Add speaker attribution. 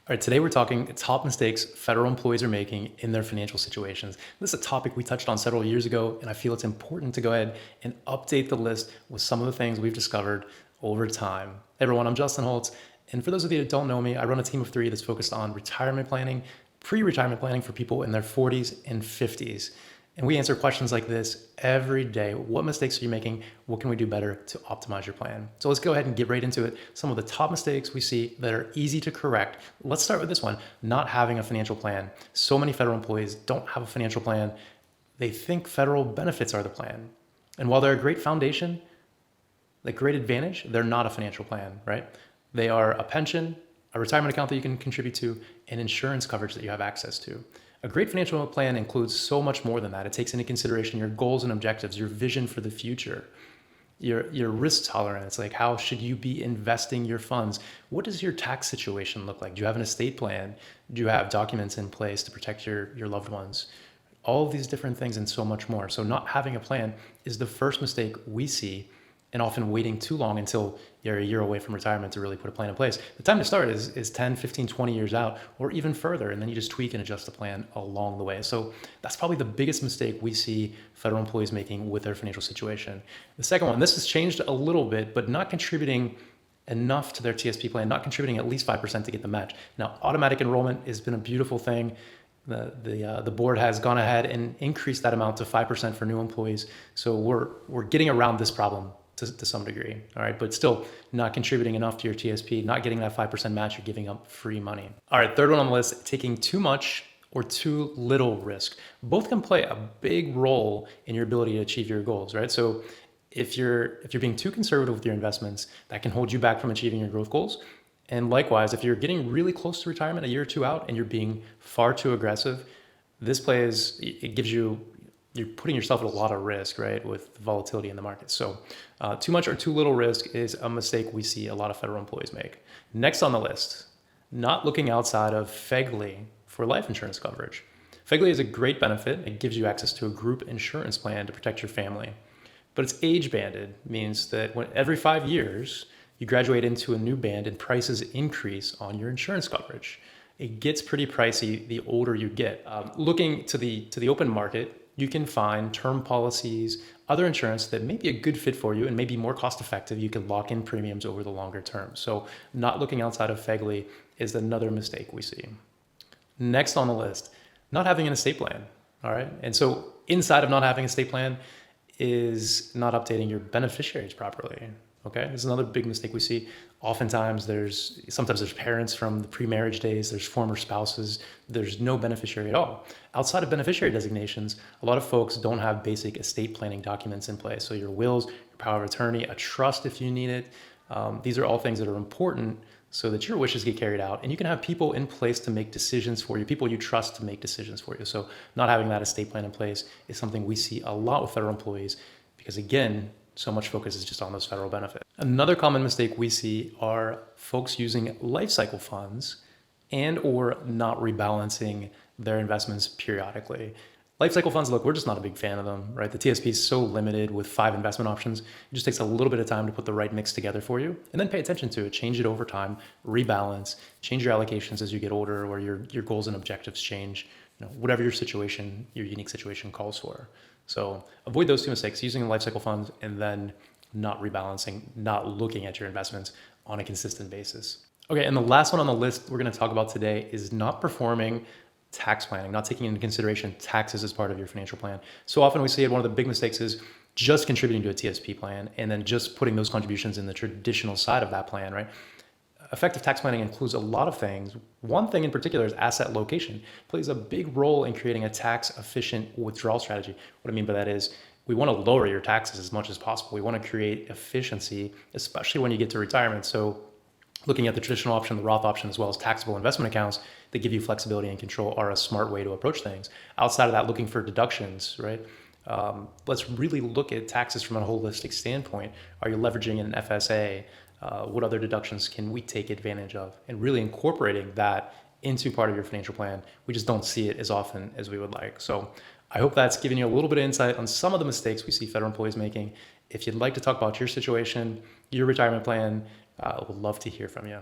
Speaker 1: All right, today we're talking top mistakes federal employees are making in their financial situations. This is a topic we touched on several years ago, and I feel it's important to go ahead and update the list with some of the things we've discovered over time. Hey everyone, I'm Justin Holtz, and for those of you that don't know me, I run a team of 3 that's focused on retirement planning, pre-retirement planning for people in their 40s and 50s. And we answer questions like this every day. What mistakes are you making? What can we do better to optimize your plan? So let's go ahead and get right into it. Some of the top mistakes we see that are easy to correct. Let's start with this one, not having a financial plan. So many federal employees don't have a financial plan. They think federal benefits are the plan. And while they're a great foundation, a great advantage, they're not a financial plan, right? They are a pension, a retirement account that you can contribute to, and insurance coverage that you have access to. A great financial plan includes so much more than that. It takes into consideration your goals and objectives, your vision for the future, your risk tolerance, like how should you be investing your funds? What does your tax situation look like? Do you have an estate plan? Do you have documents in place to protect your loved ones? All of these different things and so much more. So not having a plan is the first mistake we see, and often waiting too long until you're a year away from retirement to really put a plan in place. The time to start is 10, 15, 20 years out, or even further, and then you just tweak and adjust the plan along the way. So that's probably the biggest mistake we see federal employees making with their financial situation. The second one, this has changed a little bit, but not contributing enough to their TSP plan, not contributing at least 5% to get the match. Now, automatic enrollment has been a beautiful thing. The board has gone ahead and increased that amount to 5% for new employees. So we're getting around this problem to some degree, all right? But still not contributing enough to your TSP, not getting that 5% match, you're giving up free money. All right, third one on the list, taking too much or too little risk. Both can play a big role in your ability to achieve your goals, right? So if you're being too conservative with your investments, that can hold you back from achieving your growth goals. And likewise, if you're getting really close to retirement, a year or two out, and you're being far too aggressive, you're putting yourself at a lot of risk, right, with volatility in the market. So too much or too little risk is a mistake we see a lot of federal employees make. Next on the list, not looking outside of FEGLI for life insurance coverage. FEGLI is a great benefit. It gives you access to a group insurance plan to protect your family. But it's age banded, means that every 5 years, you graduate into a new band and prices increase on your insurance coverage. It gets pretty pricey the older you get. Looking to the open market, you can find term policies, other insurance that may be a good fit for you and may be more cost effective. You can lock in premiums over the longer term. So not looking outside of FEGLI is another mistake we see. Next on the list, not having an estate plan, all right? And so inside of not having an estate plan is not updating your beneficiaries properly. Okay, this is another big mistake we see. Oftentimes sometimes there's parents from the pre-marriage days, there's former spouses, there's no beneficiary at all. Outside of beneficiary designations, a lot of folks don't have basic estate planning documents in place. So your wills, your power of attorney, a trust if you need it. These are all things that are important so that your wishes get carried out and you can have people in place to make decisions for you, people you trust to make decisions for you. So not having that estate plan in place is something we see a lot with federal employees because again, so much focus is just on those federal benefits. Another common mistake we see are folks using life cycle funds and or not rebalancing their investments periodically. Life cycle funds, look, we're just not a big fan of them, right? The TSP is so limited with 5 investment options. It just takes a little bit of time to put the right mix together for you and then pay attention to it, change it over time, rebalance, change your allocations as you get older or your goals and objectives change, whatever your situation, your unique situation calls for. So avoid those 2 mistakes, using life cycle funds and then not rebalancing, not looking at your investments on a consistent basis. Okay, and the last one on the list we're gonna talk about today is not performing tax planning, not taking into consideration taxes as part of your financial plan. So often we see it, one of the big mistakes is just contributing to a TSP plan and then just putting those contributions in the traditional side of that plan, right? Effective tax planning includes a lot of things. One thing in particular is asset location. It plays a big role in creating a tax efficient withdrawal strategy. What I mean by that is we want to lower your taxes as much as possible. We want to create efficiency, especially when you get to retirement. So looking at the traditional option, the Roth option, as well as taxable investment accounts that give you flexibility and control are a smart way to approach things. Outside of that, looking for deductions, right? Let's really look at taxes from a holistic standpoint. Are you leveraging an FSA? What other deductions can we take advantage of? And really incorporating that into part of your financial plan. We just don't see it as often as we would like. So I hope that's given you a little bit of insight on some of the mistakes we see federal employees making. If you'd like to talk about your situation, your retirement plan, I would love to hear from you.